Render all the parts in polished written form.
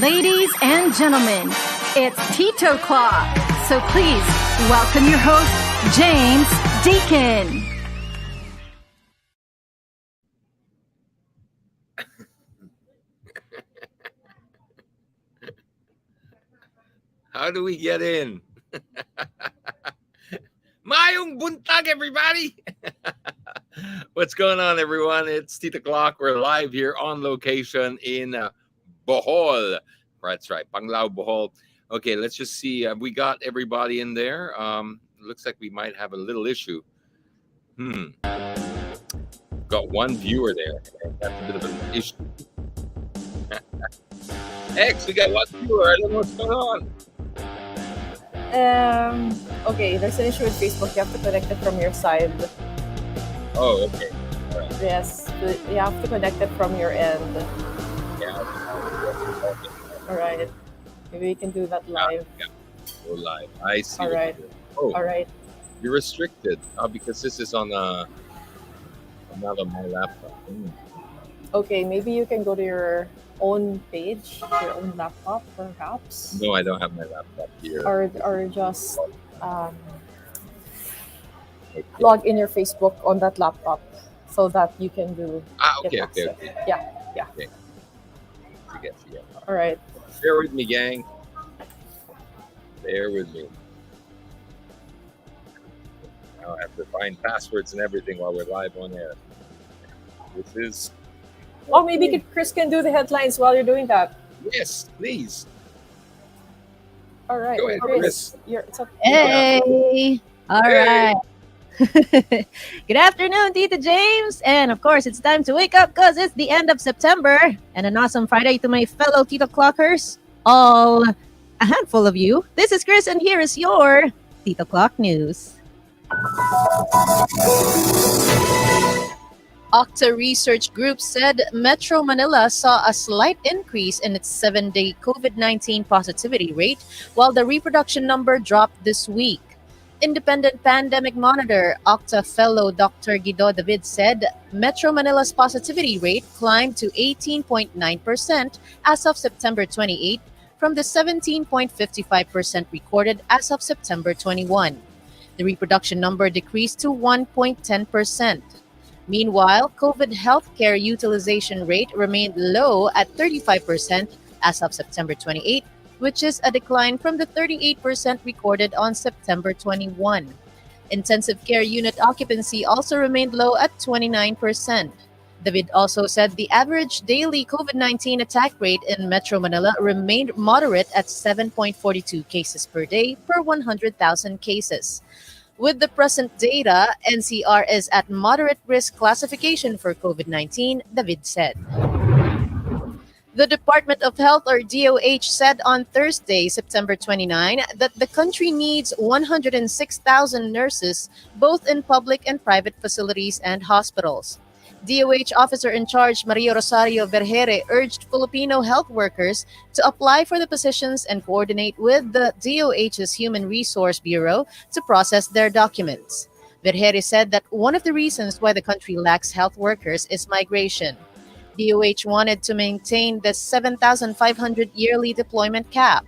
Ladies and gentlemen, it's Titoclock. So please welcome your host, James Deacon. How do we get in? Mayong buntag, everybody! What's going on, everyone? It's Titoclock. We're live here on location in Bohol. That's right, Panglao, Bohol. Okay, let's just see. We got everybody in there. Looks like we might have a little issue. Got one viewer there. That's a bit of an issue. X, we got one viewer. I don't know what's going on. Okay, there's an issue with Facebook. You have to connect it from your side. Oh, okay. All right. Yes, you have to connect it from your end. Yeah. All right. Maybe we can do that live. Yeah. Go live. I see. All right. Oh, All right. you're restricted. Because this is on not on my laptop. Okay, maybe you can go to your own page, your own laptop, perhaps. No, I don't have my laptop here. Or just Okay. log in your Facebook on that laptop so that you can do. Okay. Yeah. Okay. All right. Bear with me, gang. Bear with me. Now I have to find passwords and everything while we're live on air. This is... Oh, maybe Chris can do the headlines while you're doing that. Yes, please. All right. Go ahead, Chris. It's up. Hey! All Hey. right. Good afternoon, Tita James. And of course, it's time to wake up because it's the end of September. And an awesome Friday to my fellow Tita Clockers. All a handful of you. This is Chris, and here is your Tita Clock News. Octa Research Group said Metro Manila saw a slight increase in its 7-day COVID-19 positivity rate, while the reproduction number dropped this week. Independent pandemic monitor, Octa fellow Dr. Guido David said Metro Manila's positivity rate climbed to 18.9% as of September 28 from the 17.55% recorded as of September 21. The reproduction number decreased to 1.10%. Meanwhile, COVID healthcare utilization rate remained low at 35% as of September 28, which is a decline from the 38% recorded on September 21. Intensive care unit occupancy also remained low at 29%. David also said the average daily COVID-19 attack rate in Metro Manila remained moderate at 7.42 cases per day per 100,000 cases. With the present data, NCR is at moderate risk classification for COVID-19, David said. The Department of Health, or DOH, said on Thursday, September 29, that the country needs 106,000 nurses, both in public and private facilities and hospitals. DOH Officer in Charge Maria Rosario Vergere urged Filipino health workers to apply for the positions and coordinate with the DOH's Human Resource Bureau to process their documents. Vergere said that one of the reasons why the country lacks health workers is migration. DOH wanted to maintain the 7,500 yearly deployment cap.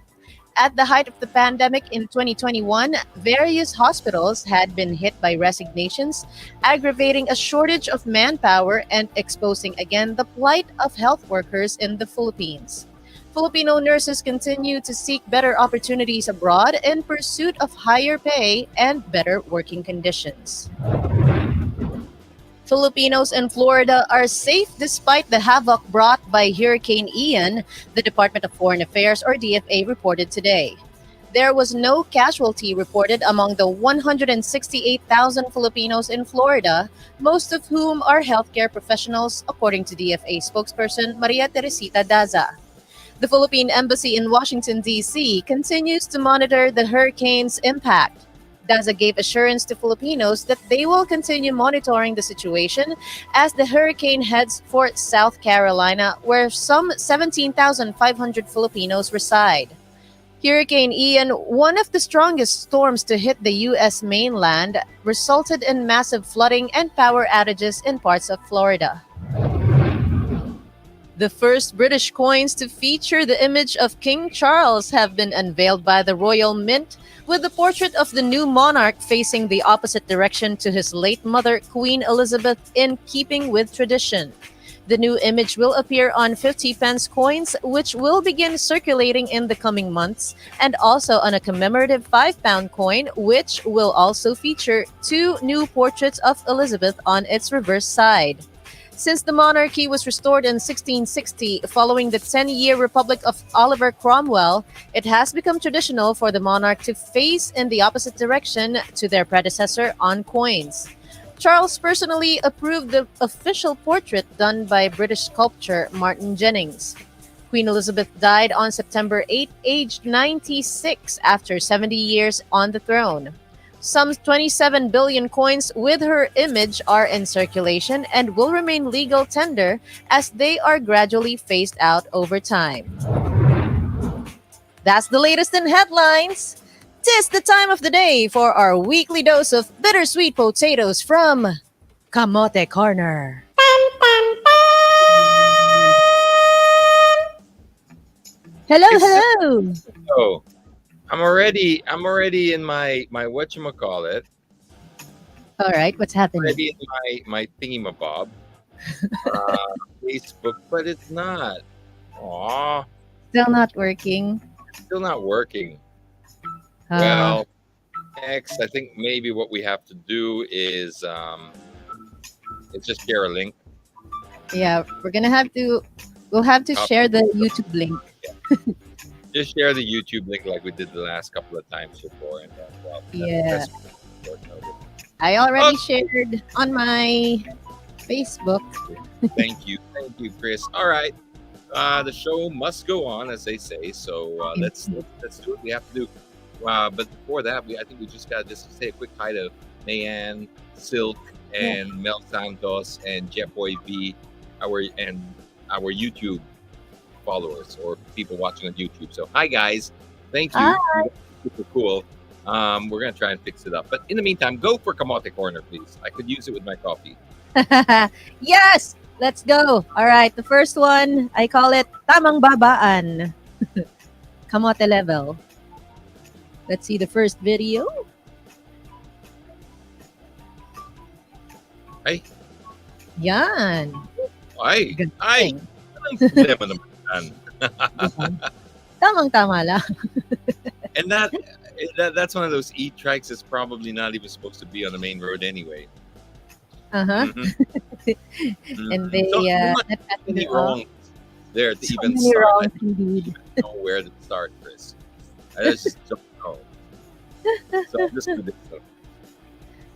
At the height of the pandemic in 2021, various hospitals had been hit by resignations, aggravating a shortage of manpower and exposing again the plight of health workers in the Philippines. Filipino nurses continue to seek better opportunities abroad in pursuit of higher pay and better working conditions. Filipinos in Florida are safe despite the havoc brought by Hurricane Ian, the Department of Foreign Affairs, or DFA, reported today. There was no casualty reported among the 168,000 Filipinos in Florida, most of whom are healthcare professionals, according to DFA spokesperson Maria Teresita Daza. The Philippine Embassy in Washington, D.C. continues to monitor the hurricane's impact. Daza gave assurance to Filipinos that they will continue monitoring the situation as the hurricane heads for South Carolina, where some 17,500 Filipinos reside. Hurricane Ian, one of the strongest storms to hit the U.S. mainland, resulted in massive flooding and power outages in parts of Florida. The first British coins to feature the image of King Charles have been unveiled by the Royal Mint, with the portrait of the new monarch facing the opposite direction to his late mother, Queen Elizabeth, in keeping with tradition. The new image will appear on 50 pence coins, which will begin circulating in the coming months, and also on a commemorative £5 coin, which will also feature two new portraits of Elizabeth on its reverse side. Since the monarchy was restored in 1660 following the 10-year Republic of Oliver Cromwell, it has become traditional for the monarch to face in the opposite direction to their predecessor on coins. Charles personally approved the official portrait done by British sculptor Martin Jennings. Queen Elizabeth died on September 8, aged 96, after 70 years on the throne. Some 27 billion coins with her image are in circulation and will remain legal tender as they are gradually phased out over time. That's the latest in headlines. 'Tis the time of the day for our weekly dose of bittersweet potatoes from Kamote Corner. Hello, hello. Oh, I'm already in my whatchamacallit, All right, what's happening? already in my thingamabob, uh, Facebook, but it's not. Aw, Still not working. still not working. Uh, Well, next, I think maybe what we have to do is just share a link. yeah, we'll have to Copy. share the YouTube link. Just share the YouTube link like we did the last couple of times before, and well, Yeah. that's important. I already Oh. shared on my Facebook. Thank you, Chris. All right, the show must go on, as they say. So let's do what we have to do. But before that, I think we just got to say a quick hi to Mayan, Silk, and Mel Santos and Jepoy V, our YouTube followers or people watching on YouTube. So hi guys, thank you. Super cool. We're gonna try and fix it up. But in the meantime, go for Kamote Corner, please. I could use it with my coffee. Yes, let's go. All right, the first one, I call it Tamang Babaan. Kamote level. Let's see the first video. Ay. Yan. Ay, Good ay. thing. Anong problema naman yan? Tamang-tama lang. And that's one of those e-trikes that's probably not even supposed to be on the main road anyway. Uh-huh. Mhm. And they So let that many go. wrong there to So even many start. wrongs I indeed. don't know where to start, Chris. I just don't know. So I'll just do this one.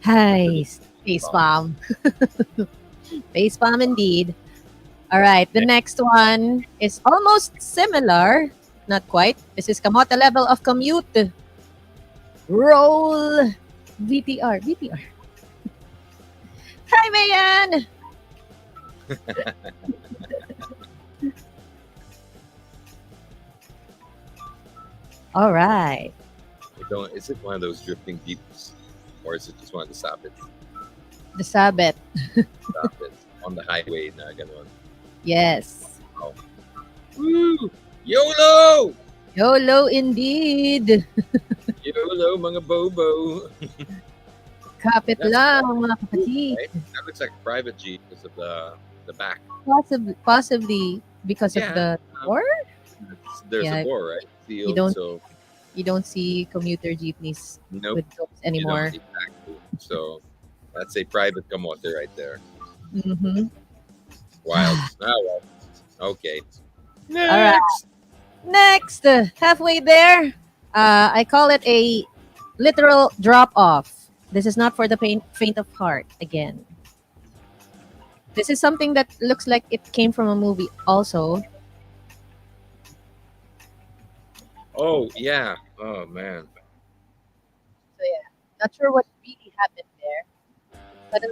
Hi, face palm. Face palm indeed. All right, the next one is almost similar. Not quite. This is Kamote level of commute. Roll. VTR. VTR. Hi, Mayan. All right. Is it one of those drifting jeeps, or is it just one of the Sabbath The Sabbath. on the highway na ganun? Yes. Woo! YOLO! YOLO indeed. YOLO, mga bobo. Kapit That's lang, mga kapatid. Right? That looks like a private jeep because of the back. Possibly because of the door. There's Yeah. a door, right? Sealed, don't so You don't see commuter jeepneys nope. with doors You don't, anymore. exactly. So that's a private kamote right there. Mm-hmm. Wild. Well. Okay. Next. All right. Next, halfway there, I call it a literal drop off. This is not for the faint of heart again. This is something that looks like it came from a movie also. Oh yeah. Oh man. So yeah, not sure what really happened there. But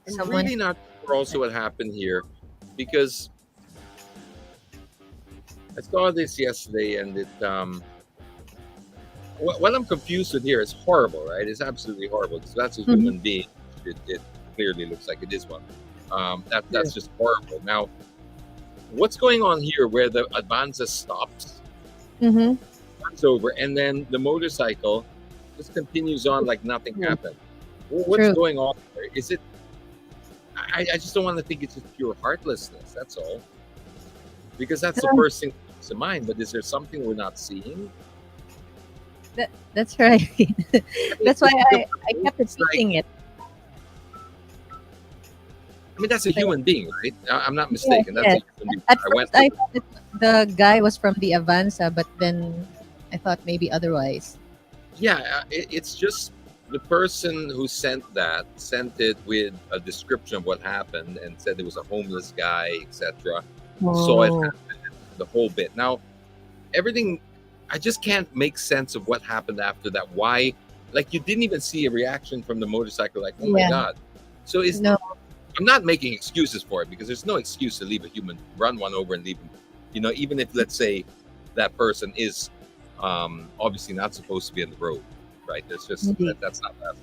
I'm someone really not sure also what happened here because I saw this yesterday and it what I'm confused with here is horrible, right? It's absolutely horrible because that's a human being. It clearly looks like it is one. That's just horrible. Now what's going on here where the Avanza stops, Mm-hmm. runs over, and then the motorcycle just continues on like nothing happened? Well, what's True. going on there? Is it? I just don't want to think it's just pure heartlessness. That's all. Because that's the first thing that comes to mind. But is there something we're not seeing? That's right. That's why I kept It's like, repeating it. I mean, that's a human being, right? I'm not Yes, mistaken. That's yes. a human being. At I went first, I to, thought the guy was from the Avanza, but then I thought maybe otherwise. yeah, it's just the person who sent it with a description of what happened and said it was a homeless guy, etc. Saw it Oh, happen, the whole bit. Now, everything, I just can't make sense of what happened after that. Why? Like, you didn't even see a reaction from the motorcycle, like, oh my yeah. God. So No, I'm not making excuses for it, because there's no excuse to leave a human, run one over and leave him. Even if, let's say, that person is obviously not supposed to be on the road, right? There's just indeed. that's not that.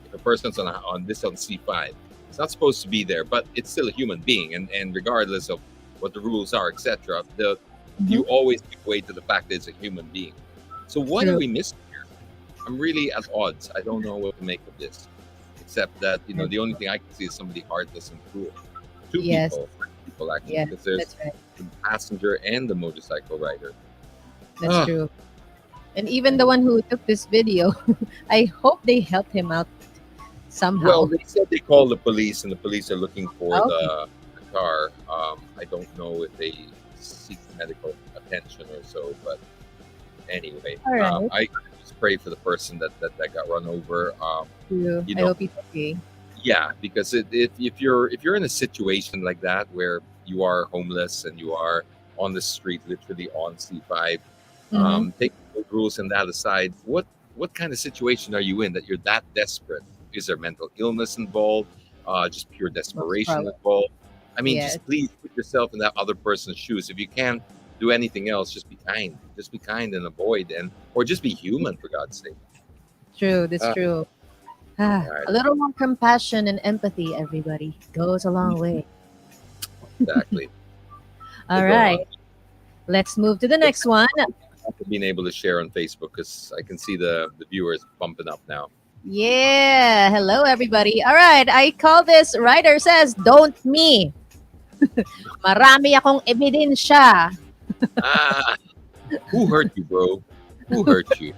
If a person's on C5, it's not supposed to be there, but it's still a human being, and regardless of what the rules are, etc., you Mhm. always give way to the fact that it's a human being. So what are True. we missing here? I'm really at odds. I don't know what to make of this, except that the only thing I can see is somebody heartless and cruel. Two Yes, people actually, yes, because there's that's right. the passenger and the motorcycle rider. That's Ah, true. And even the one who took this video, I hope they helped him out well, somehow. they said they called the police, and the police are looking for Okay. the car. I don't know if they seek medical attention or so, but anyway, All right. I just pray for the person that got run over. True. You I know, hope he's okay. yeah, because if you're in a situation like that where you are homeless and you are on the street, literally on C5, Mm-hmm. take the rules and that aside, what kind of situation are you in that you're that desperate? Is there mental illness involved? Just pure Most desperation probably. involved? I mean, Yes. just please put yourself in that other person's shoes. If you can't do anything else, just be kind. Just be kind and avoid, or just be human, for God's sake. True. That's Uh, true. all right, A little more compassion and empathy, everybody, goes a long way. exactly. So All go on. right. Let's move to the next one. After being able to share on Facebook, because I can see the viewers bumping up now. Yeah. Hello, everybody. All right. I call this Writer Says Don't Me. Marami akong ebidensya. Ah, who hurt you, bro? Who hurt you?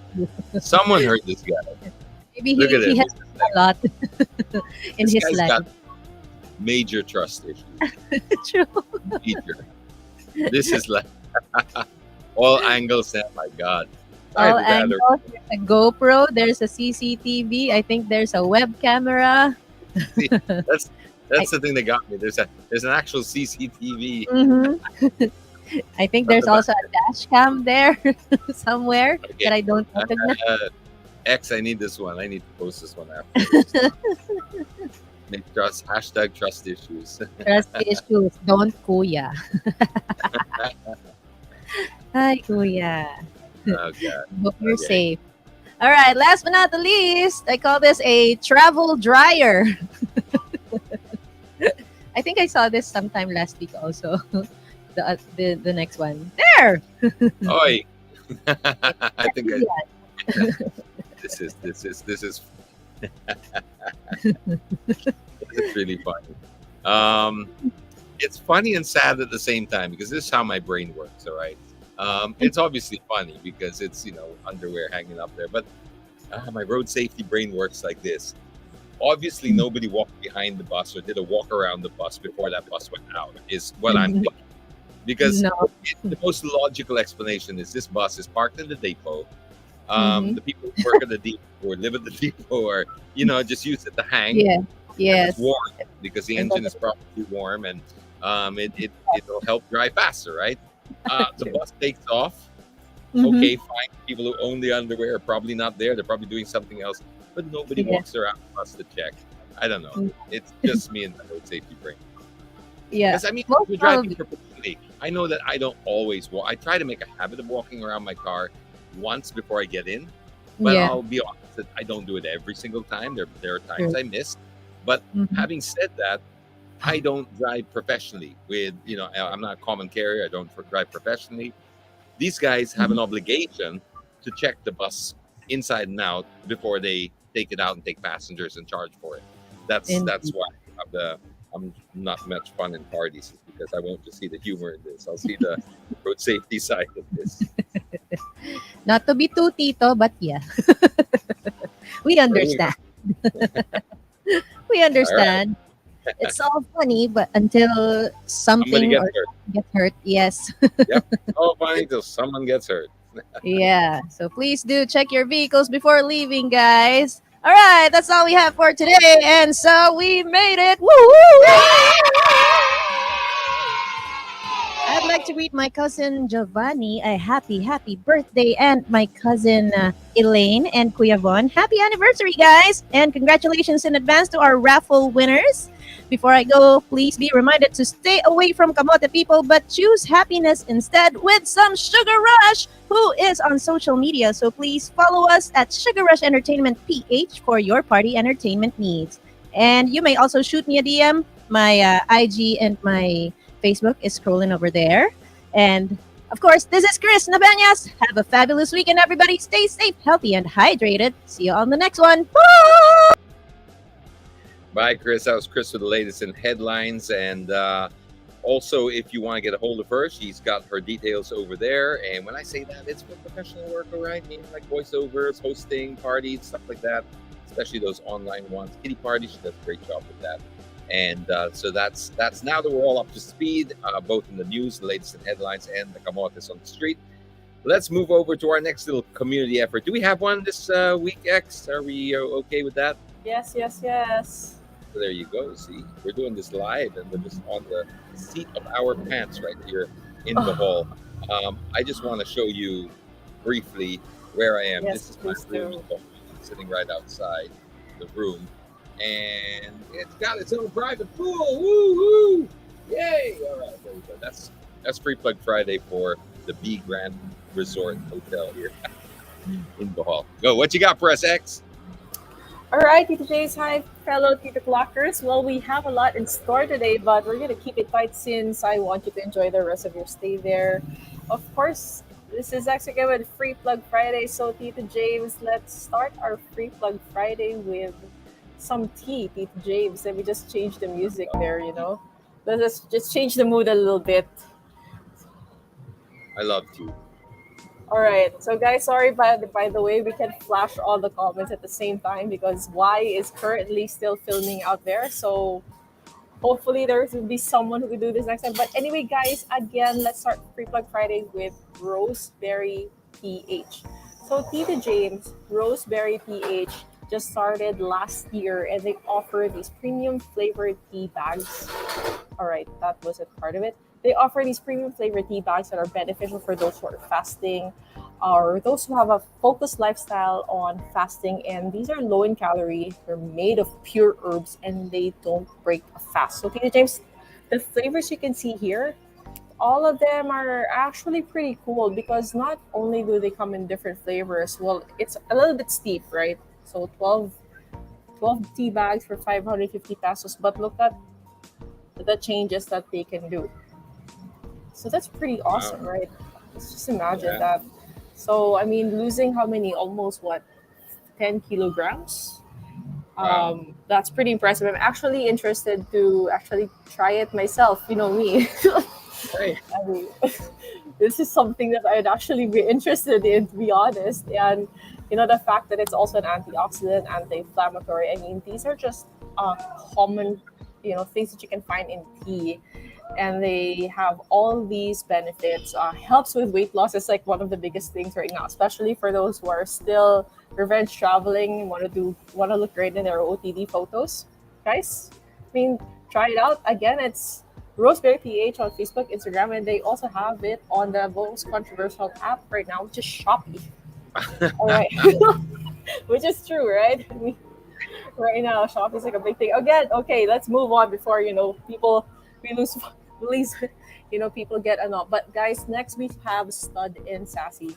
Someone hurt this guy. Maybe Look at he him. has a lot in This his guy's life. got major trust issues. True. Major. This is like all angles. Oh my God. Sorry All for that. angles. There's a GoPro. There's a CCTV. I think there's a web camera. See, that's the thing that got me. There's an actual CCTV. Mhm. I think there's also a dash cam there somewhere Okay. that I don't recognize. X, I need this one. I need to post this one after. Make trust issues. Trust issues. Don't kuya. Hi, kuya. Oh God. Hope you're Okay. safe. All right. Last but not the least, I call this a travel dryer. I think I saw this sometime last week also. The next one. There. Oi. I think Yeah. this is this is really funny. It's funny and sad at the same time, because this is how my brain works. All right. It's obviously funny because it's underwear hanging up there, but my road safety brain works like this. Obviously, nobody walked behind the bus or did a walk around the bus before that bus went out, is what I'm thinking. Because No. the most logical explanation is this bus is parked in the depot. Mhm. The people who work at the depot or live at the depot, or just use it to hang. Yeah. And Yes. it's warm because the engine is probably warm, and it'll help drive faster, right? The bus takes off. Mhm. Okay, fine. People who own the underwear are probably not there. They're probably doing something else, but nobody Yeah. walks around the bus to check. I don't know. Mm. It's just me and my road safety brain. Yeah. Because I mean, Most we're driving probably. professionally. I know that I don't always walk. I try to make a habit of walking around my car once before I get in. But Yeah. I'll be honest that I don't do it every single time. There are times True. I miss. But Mhm. having said that, I don't drive professionally with, I'm not a common carrier. I don't drive professionally. These guys have an obligation to check the bus inside and out before they take it out and take passengers and charge for it. That's Indeed. why I'm not much fun in parties, is because I won't just see the humor in this. I'll see the road safety side of this. Not to be too tito, but yeah, we understand. We All right. understand. It's all funny, but until Somebody something gets or hurt. get hurt, yes. Yep. Oh, funny till someone gets hurt. Yeah. So please do check your vehicles before leaving, guys. All right, that's all we have for today, and so we made it. Woo! I'd like to greet my cousin Giovanni a happy birthday, and my cousin Elaine and Kuya Von. Happy anniversary, guys! And congratulations in advance to our raffle winners. Before I go, please be reminded to stay away from kamote people, but choose happiness instead with some Sugar Rush, who is on social media. So please follow us at Sugar Rush Entertainment PH for your party entertainment needs. And you may also shoot me a DM. My IG and my Facebook is scrolling over there. And of course, this is Chris Nabañas. Have a fabulous weekend, everybody. Stay safe, healthy, and hydrated. See you on the next one. Bye! Bye, Chris. That was Chris with the latest in headlines. And also, if you want to get a hold of her, she's got her details over there. And when I say that, it's for professional work, all right? Meaning like voiceovers, hosting parties, stuff like that, especially those online ones. Kitty parties, she does a great job with that. And so that's now that we're all up to speed, both in the news, the latest in headlines, and the camotes on the street. Let's move over to our next little community effort. Do we have one this week, X? Are we okay with that? Yes. So there you go. See, we're doing this live, and we're just on the seat of our pants right here in Bohol. I just want to show you briefly where I am. Yes, This is my please room do. in Bohol. I'm sitting right outside the room, and it's got its own private pool. Woo woo! Yay! All right, there we go. That's Free Plug Friday for the B Grand Resort Hotel here in Bohol. Go. What you got for us, X? All right, Tito J's, hi, fellow Titoclockers. Well, we have a lot in store today, but we're going to keep it tight since I want you to enjoy the rest of your stay there. Of course, this is actually good with Free Plug Friday. So, Tito James, let's start our Free Plug Friday with some tea, Tito James. Let me just change the music there, Let's just change the mood a little bit. I love you. All right. So, guys, sorry, by the way, we can flash all the comments at the same time because Y is currently still filming out there. So, hopefully, there will be someone who will do this next time. But anyway, guys, again, let's start Free Plug Friday with Roseberry PH. So, Tita James, Roseberry PH just started last year and they offer these premium flavored tea bags. All right, that wasn't part of it. They offer these premium flavored tea bags that are beneficial for those who are fasting or those who have a focused lifestyle on fasting. And these are low in calorie. They're made of pure herbs and they don't break a fast. So, Tita James, the flavors you can see here, all of them are actually pretty cool because not only do they come in different flavors, well, it's a little bit steep, right? So 12 tea bags for 550 pesos. But look at the changes that they can do. So that's pretty awesome, right? Let's just imagine that. So, I mean, losing how many? Almost 10 kilograms? Wow. That's pretty impressive. I'm actually interested to actually try it myself. You know me. Hey. I mean, this is something that I'd actually be interested in, to be honest. And, the fact that it's also an antioxidant, anti-inflammatory. I mean, these are just common, things that you can find in tea. And they have all these benefits. Helps with weight loss. It's like one of the biggest things right now, especially for those who are still revenge traveling, want to look great in their OTD photos. Guys, I mean, try it out. Again, it's Roseberry PH on Facebook, Instagram, and they also have it on the most controversial app right now, which is Shopee. All right, which is true, right? I mean, right now, Shopee is like a big thing. Again, okay, let's move on before people people get annoyed. But guys, next we have Stud and Sassy.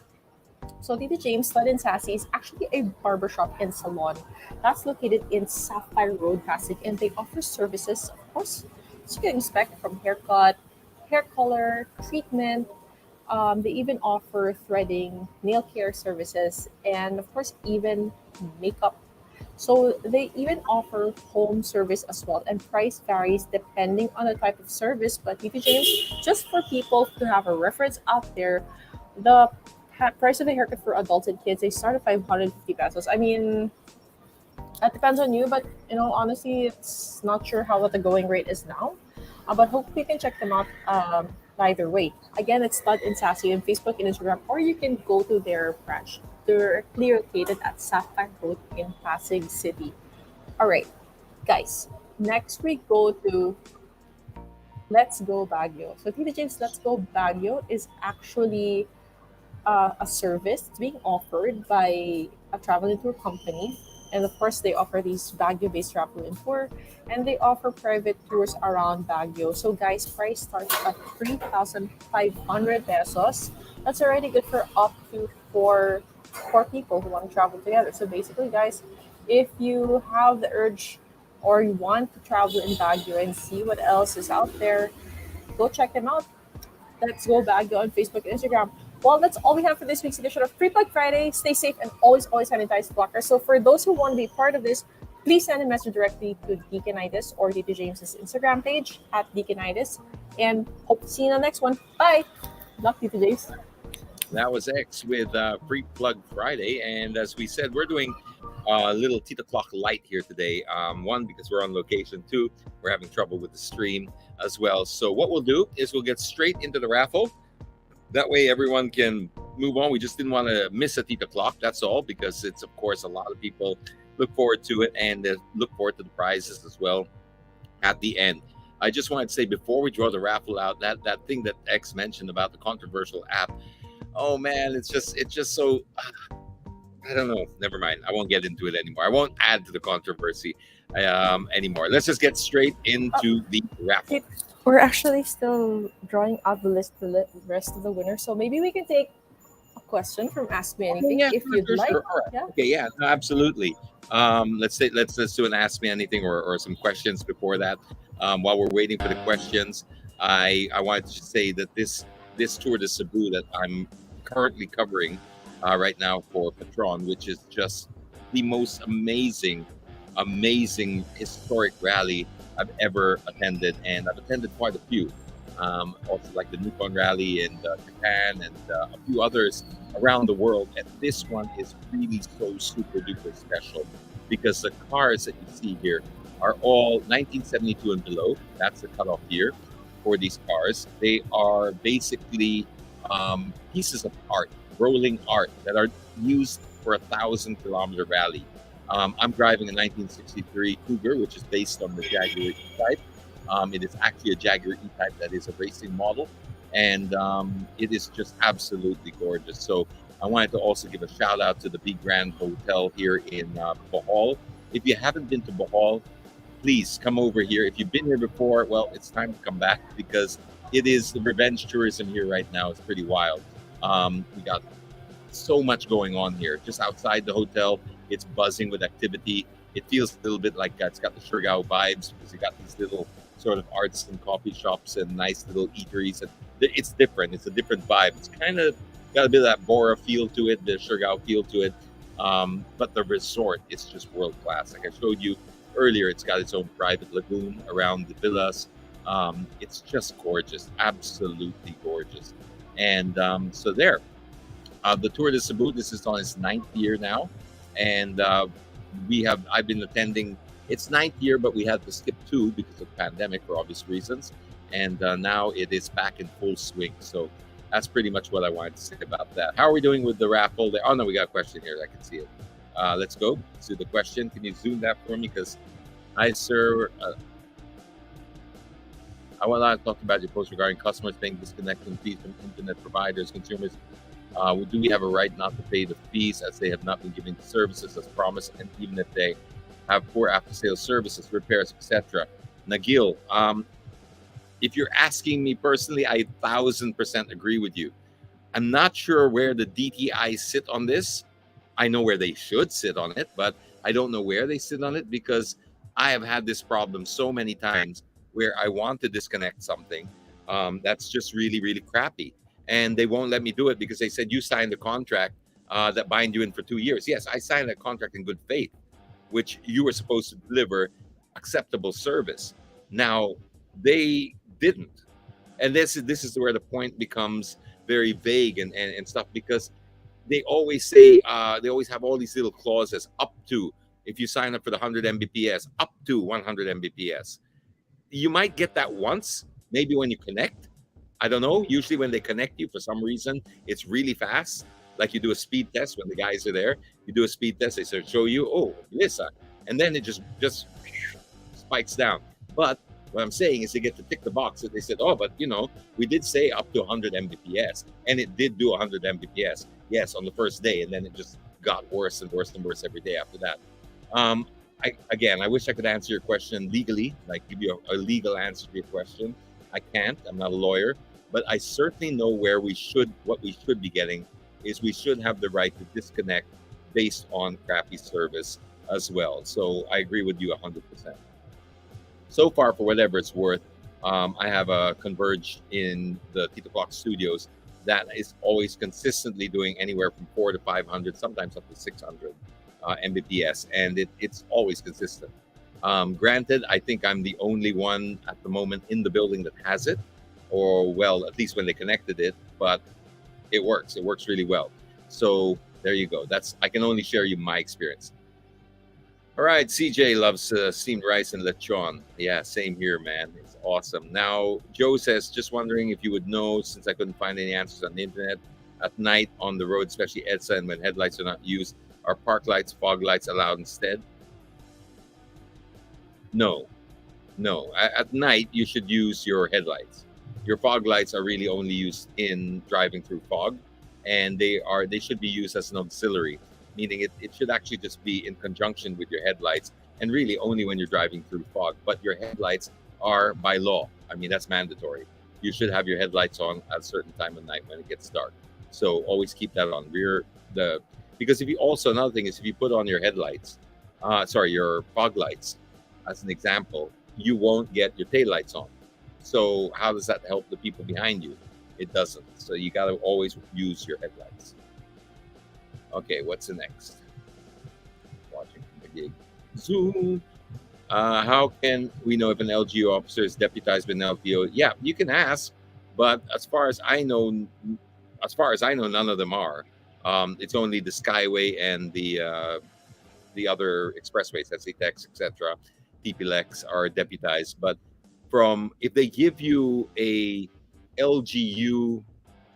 So Tita James, Stud and Sassy is actually a barbershop and salon that's located in Sapphire Road, Pasig, and they offer services, of course, So you can expect from haircut, hair color, treatment. They even offer threading, nail care services, and of course, even makeup. So they even offer home service as well, and price varies depending on the type of service. But Tito James, just for people to have a reference out there, the price of a haircut for adults and kids they start at 550 pesos. I mean, that depends on you, but honestly, it's not sure how what the going rate is now. But hope you can check them out either way. Again, it's Stud in Sassy on Facebook and Instagram, or you can go to their branch. They're located at Sapphire Road in Pasig City. All right, guys. Next we go to Let's Go Baguio. So Tita James, Let's Go Baguio is actually a service being offered by a travel and tour company. And of course, they offer these Baguio-based travel and tour, and they offer private tours around Baguio. So, guys, price starts at 3,500 pesos. That's already good for up to four people who want to travel together. So, basically, guys, if you have the urge or you want to travel in Baguio and see what else is out there, go check them out. Let's Go Baguio on Facebook and Instagram. Well, that's all we have for this week's edition of Free Plug Friday. Stay safe and always sanitize the blocker. So for those who want to be part of this, please send a message directly to Deaconitis or Tito James's Instagram page at Deaconitis. And hope to see you in the next one. Bye. Good luck, Tito James. That was X with Free Plug Friday. And as we said, we're doing a little Titoclock light here today. One, because we're on location. Two, we're having trouble with the stream as well. So what we'll do is we'll get straight into the raffle. That way everyone can move on. We just didn't want to miss a Titoclock, that's all, because it's, of course, a lot of people look forward to it and look forward to the prizes as well at the end. I just wanted to say before we draw the raffle out, that thing that X mentioned about the controversial app, oh man, it's just so, I don't know. Never mind. I won't get into it anymore. I won't add to the controversy anymore. Let's just get straight into the raffle. We're actually still drawing out the rest of the winners, so maybe we can take a question from Ask Me Anything if you'd like. Sure. All right. Yeah. Okay. Yeah. No, absolutely. Let's do an Ask Me Anything or some questions before that. While we're waiting for the questions, I wanted to say that this Tour De Cebu that I'm currently covering right now for Patron, which is just the most amazing historic rally I've ever attended, and I've attended quite a few. Also like the Nippon Rally in Japan and a few others around the world. And this one is really so super duper special because the cars that you see here are all 1972 and below. That's the cutoff year for these cars. They are basically pieces of art, rolling art that are used for a 1,000-kilometer rally. I'm driving a 1963 Cougar, which is based on the Jaguar E-Type. It is actually a Jaguar E-Type that is a racing model, and it is just absolutely gorgeous. So I wanted to also give a shout out to the Big Grand Hotel here in Bohol. If you haven't been to Bohol, please come over here. If you've been here before, well, it's time to come back because it is the revenge tourism here right now. It's pretty wild. We got so much going on here. Just outside the hotel, it's buzzing with activity. It feels a little bit like it's got the Surigao vibes because you got these little sort of arts and coffee shops and nice little eateries. And it's different. It's a different vibe. It's kind of got a bit of that Bora feel to it, the Surigao feel to it. But the resort is just world class. Like I showed you earlier, it's got its own private lagoon around the villas. It's just gorgeous, absolutely gorgeous. And so there, the Tour de Cebu, this is on its 9th year now. And I've been attending its 9th year, but we had to skip 2 because of the pandemic for obvious reasons. And now it is back in full swing. So that's pretty much what I wanted to say about that. How are we doing with the raffle? Oh no, we got a question here. I can see it. Let's go to the question. Can you zoom that for me? Because hi, sir. I want to talk about your post regarding customers paying disconnection fees from internet providers, consumers. Do we have a right not to pay the fees as they have not been giving the services as promised, and even if they have poor after-sales services, repairs, etc.? Nagil, if you're asking me personally, I 1,000% agree with you. I'm not sure where the DTI sit on this. I know where they should sit on it, but I don't know where they sit on it because I have had this problem so many times where I want to disconnect something that's just really, really crappy. And they won't let me do it because they said, you signed a contract that bind you in for 2 years. Yes, I signed a contract in good faith, which you were supposed to deliver acceptable service. Now, they didn't. And this is where the point becomes very vague and stuff, because they always say they always have all these little clauses, up to, if you sign up for the 100 mbps, up to 100 mbps. You might get that once, maybe when you connect. I don't know. Usually when they connect you, for some reason, it's really fast. Like you do a speed test when the guys are there. You do a speed test, they sort of show you, oh, Lisa. And then it just spikes down. But what I'm saying is they get to tick the box that they said, oh, but we did say up to 100 mbps. And it did do 100 mbps. Yes, on the first day. And then it just got worse and worse and worse every day after that. I wish I could answer your question legally, like give you a legal answer to your question. I can't. I'm not a lawyer, but I certainly know what we should be getting is we should have the right to disconnect based on crappy service as well. So I agree with you 100%. So far, for whatever it's worth, I have a Converge in the Titoclock studios that is always consistently doing anywhere from 400 to 500, sometimes up to 600 Mbps, and it's always consistent. Granted, I think I'm the only one at the moment in the building that has it, or well, at least when they connected it, but it works. It works really well. So there you go. I can only share you my experience. All right, CJ loves steamed rice and lechon. Yeah, same here, man. It's awesome. Now, Joe says, just wondering if you would know, since I couldn't find any answers on the internet, at night on the road, especially EDSA, and when headlights are not used, are park lights, fog lights allowed instead? No. At night, you should use your headlights. Your fog lights are really only used in driving through fog, and they should be used as an auxiliary, meaning it should actually just be in conjunction with your headlights, and really only when you're driving through fog. But your headlights are by law. I mean, that's mandatory. You should have your headlights on at a certain time of night when it gets dark. So always keep that on. Because another thing is, if you put on your headlights, your fog lights, as an example, you won't get your taillights on. So how does that help the people behind you? It doesn't. So you got to always use your headlights. Okay, what's the next? Watching the gig. Zoom. How can we know if an LGU officer is deputized with an LTO? Yeah, you can ask, but as far as I know, none of them are. It's only the Skyway and the other expressways, SATEX, etc. TPLEX are deputized. But if they give you a LGU,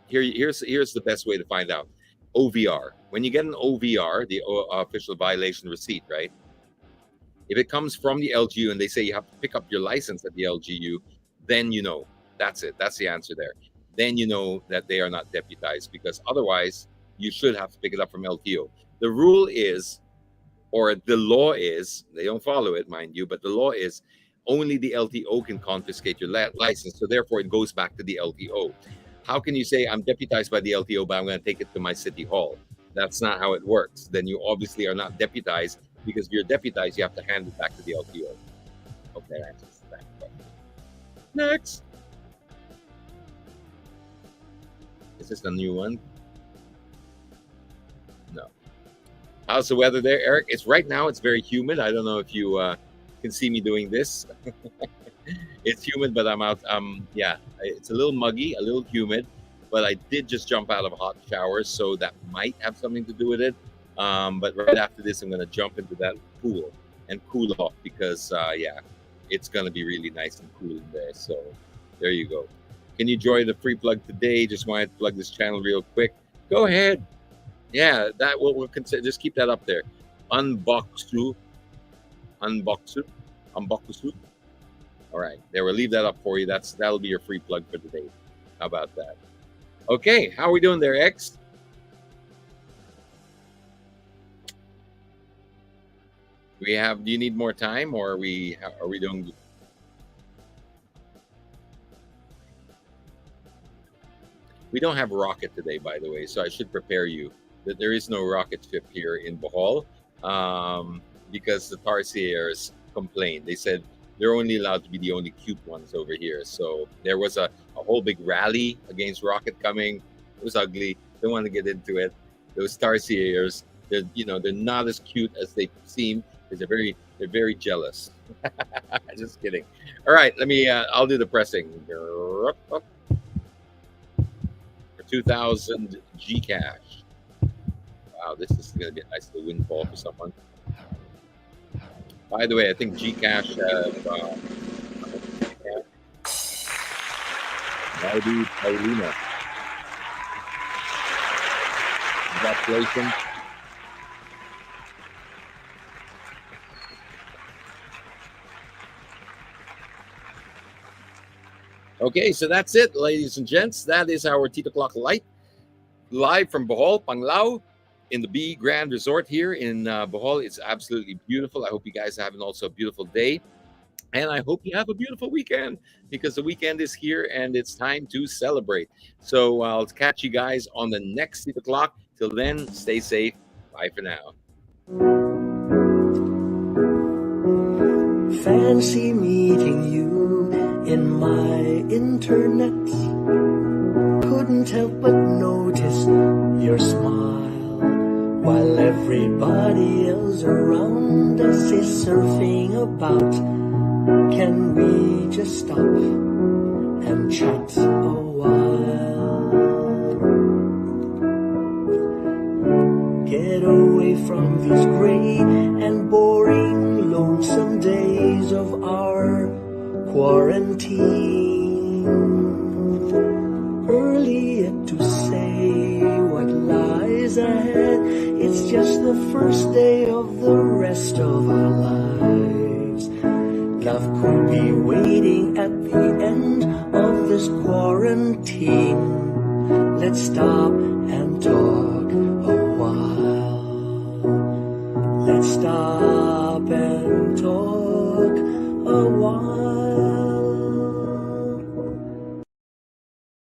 here's the best way to find out. OVR. When you get an OVR, the official violation receipt, right? If it comes from the LGU and they say you have to pick up your license at the LGU, then you know. That's it. That's the answer there. Then you know that they are not deputized, because otherwise you should have to pick it up from LTO. The rule is, or the law is, they don't follow it, mind you, but the law is only the LTO can confiscate your license. So therefore it goes back to the LTO. How can you say I'm deputized by the LTO, but I'm going to take it to my city hall? That's not how it works. Then you obviously are not deputized, because if you're deputized, you have to hand it back to the LTO. Okay, that answers that question. Next. Is this a new one? No. How's the weather there, Eric? Right now it's very humid. I don't know if you can see me doing this. It's humid, but I'm out. Yeah, it's a little muggy, a little humid, but I did just jump out of a hot shower, so that might have something to do with it. But right after this, I'm going to jump into that pool and cool off, because yeah, it's going to be really nice and cool in there. So there you go. Can you join the free plug today? Just wanted to plug this channel real quick. Go ahead. Yeah, that we'll consider. Just keep that up there. Unboxu. All right, there. We'll leave that up for you. That'll be your free plug for today. How about that? Okay, how are we doing there, X? Do you need more time, or are we doing? We don't have rocket today, by the way, so I should prepare you that there is no rocket ship here in Bohol, because the Tarsiers complained. They said they're only allowed to be the only cute ones over here. So there was a whole big rally against Rocket coming. It was ugly. Don't want to get into it. Those Starseers, they're not as cute as they seem because they're very jealous. Just kidding. All right, I'll do the pressing. For 2,000 GCash. Wow, this is going to be a nice little windfall for someone. By the way, I think GCash have Maudi Paulina. Congratulations. Okay, so that's it, ladies and gents. That is our Titoclock Light, live from Bohol, Panglao, in the B Grand Resort here in Bohol. It's absolutely beautiful. I hope you guys are having also a beautiful day. And I hope you have a beautiful weekend, because the weekend is here and it's time to celebrate. So I'll catch you guys on the next Titoclock. Till then, stay safe. Bye for now. Fancy meeting you in my internet. Couldn't help but notice your smile, while everybody else around us is surfing about. Can we just stop and chat a while? Get away from these gray and boring, lonesome days of our quarantine. Early yet to say what lies ahead. It's just the first day of the rest of our lives. Love could be waiting at the end of this quarantine. Let's stop and talk a while. Let's stop and talk a while.